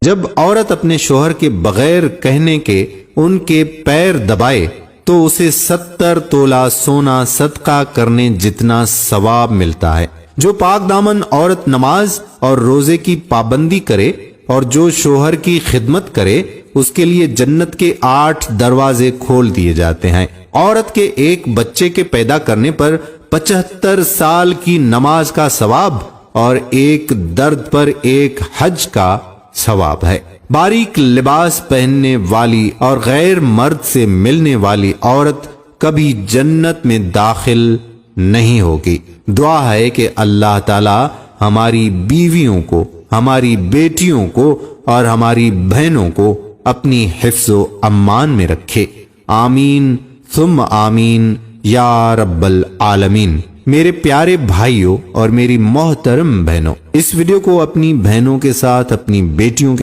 جب عورت اپنے شوہر کے بغیر کہنے کے ان کے پیر دبائے تو اسے 70 تولہ سونا صدقہ کرنے جتنا ثواب ملتا ہے۔ جو پاک دامن عورت نماز اور روزے کی پابندی کرے اور جو شوہر کی خدمت کرے اس کے لیے جنت کے 8 دروازے کھول دیے جاتے ہیں۔ عورت کے ایک بچے کے پیدا کرنے پر 75 سال کی نماز کا ثواب اور ایک درد پر ایک حج کا ثواب ہے۔ باریک لباس پہننے والی اور غیر مرد سے ملنے والی عورت کبھی جنت میں داخل نہیں ہوگی۔ دعا ہے کہ اللہ تعالی ہماری بیویوں کو، ہماری بیٹیوں کو اور ہماری بہنوں کو اپنی حفظ و امان میں رکھے۔ آمین ثم آمین یا رب العالمین۔ میرے پیارے بھائیوں اور میری محترم بہنوں، اس ویڈیو کو اپنی بہنوں کے ساتھ، اپنی بیٹیوں کے